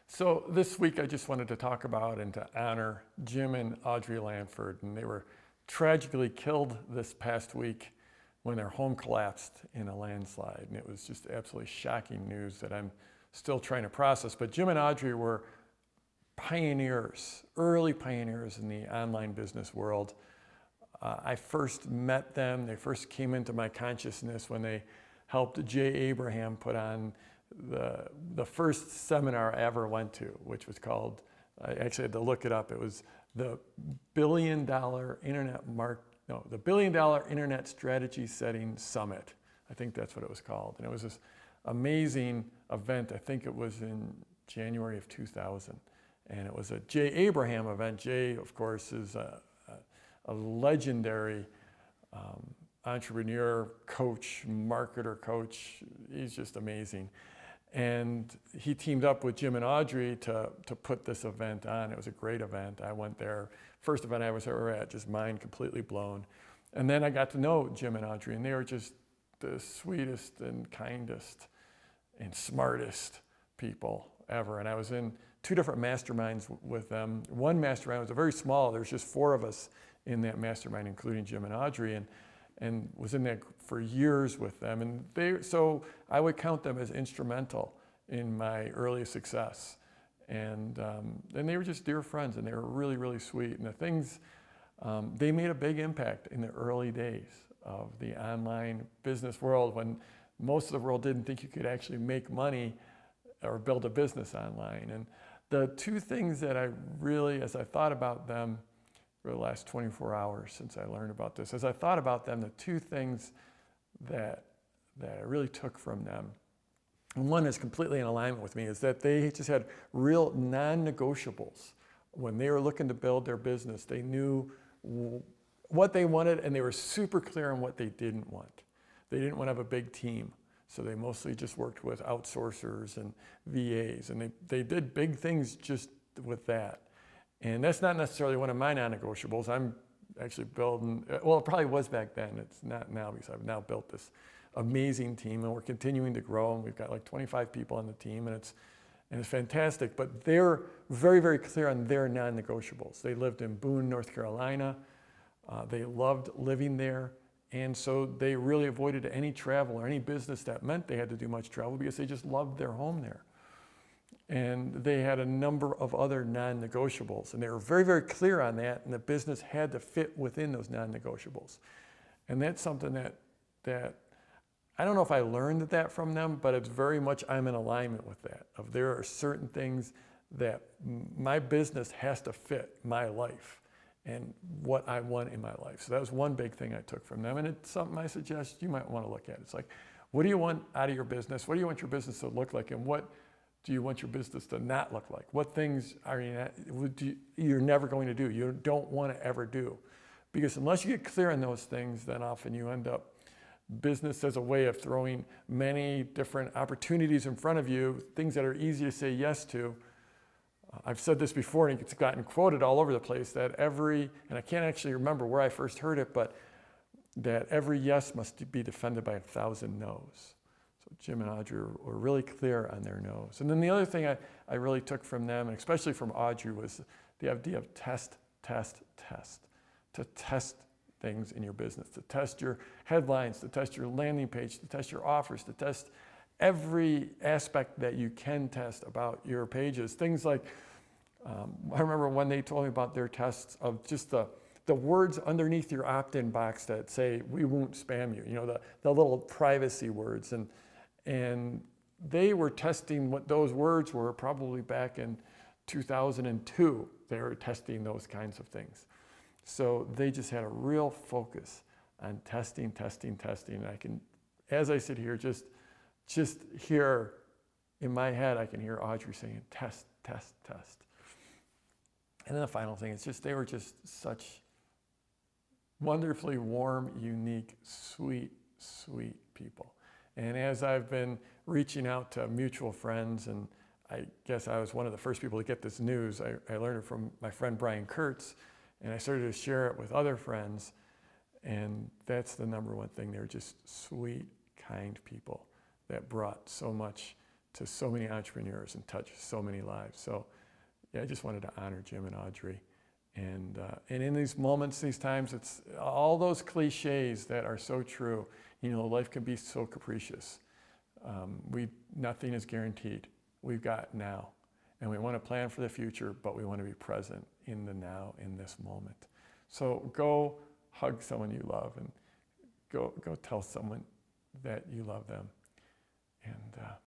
So this week I just wanted to talk about and to honor Jim and Audri Lanford. And they were tragically killed this past week when their home collapsed in a landslide. And it was just absolutely shocking news that I'm still trying to process. But Jim and Audri were pioneers, early pioneers in the online business world. I first met them, they first came into my consciousness when they helped Jay Abraham put on the first seminar I ever went to, which was called, I actually had to look it up, it was the $1 billion Internet Strategy Setting Summit. I think that's what it was called. And it was this amazing event. I think it was in January of 2000. And it was a Jay Abraham event. Jay, of course, is a legendary entrepreneur, coach, marketer coach. He's just amazing. And he teamed up with Jim and Audri to put this event on. It was a great event. I went there. First event I was ever at, just mind completely blown. And then I got to know Jim and Audri, and they were just the sweetest and kindest and smartest people ever. And I was in 2 different masterminds with them. One mastermind was very small. There was just 4 of us in that mastermind, including Jim and Audri, and was in that for years with them. And so I would count them as instrumental in my early success. And they were just dear friends, and they were really, really sweet. And the things, they made a big impact in the early days of the online business world, when most of the world didn't think you could actually make money or build a business online. And the 2 things that I really, as I thought about them for the last 24 hours since I learned about this, as I thought about them, the 2 things that I really took from them, and one is completely in alignment with me, is that they just had real non-negotiables. When they were looking to build their business, they knew what they wanted, and they were super clear on what they didn't want. They didn't want to have a big team. So they mostly just worked with outsourcers and VAs, and they did big things just with that. And that's not necessarily one of my non-negotiables. I'm actually building, well, it probably was back then. It's not now, because I've now built this amazing team, and we're continuing to grow, and we've got like 25 people on the team, and it's fantastic. But they're very, very clear on their non-negotiables. They lived in Boone, North Carolina. They loved living there. And so they really avoided any travel or any business that meant they had to do much travel, because they just loved their home there. And they had a number of other non-negotiables, and they were very, very clear on that, and the business had to fit within those non-negotiables. And that's something that I don't know if I learned that from them, but it's very much, I'm in alignment with that. There are certain things that my business has to fit my life and what I want in my life. So that was one big thing I took from them, and it's something I suggest you might want to look at. It's like, what do you want out of your business? What do you want your business to look like, and what do you want your business to not look like? What things are you're never going to do, you don't want to ever do? Because unless you get clear on those things, then often you end up, business as a way of throwing many different opportunities in front of you, things that are easy to say yes to. I've said this before, and it's gotten quoted all over the place, that and I can't actually remember where I first heard it, but that every yes must be defended by 1,000 no's. So Jim and Audri were really clear on their no's. And then the other thing I really took from them, and especially from Audri, was the idea of test, test, test. To test things in your business, to test your headlines, to test your landing page, to test your offers, to test every aspect that you can test about your pages. Things like, I remember when they told me about their tests of just the words underneath your opt-in box that say, we won't spam you, the little privacy words. And they were testing what those words were probably back in 2002. They were testing those kinds of things. So they just had a real focus on testing, testing, testing. And I can, as I sit here, just hear in my head, I can hear Audri saying, test, test, test. And then the final thing is just, they were just such wonderfully warm, unique, sweet, sweet people. And as I've been reaching out to mutual friends, and I guess I was one of the first people to get this news, I learned it from my friend Brian Kurtz, and I started to share it with other friends, and that's the #1 thing. They're just sweet, kind people that brought so much to so many entrepreneurs and touch so many lives. So yeah, I just wanted to honor Jim and Audri. And in these moments, these times, it's all those cliches that are so true. You know, life can be so capricious. Nothing is guaranteed. We've got now. And we want to plan for the future, but we want to be present in the now, in this moment. So go hug someone you love, and go tell someone that you love them. And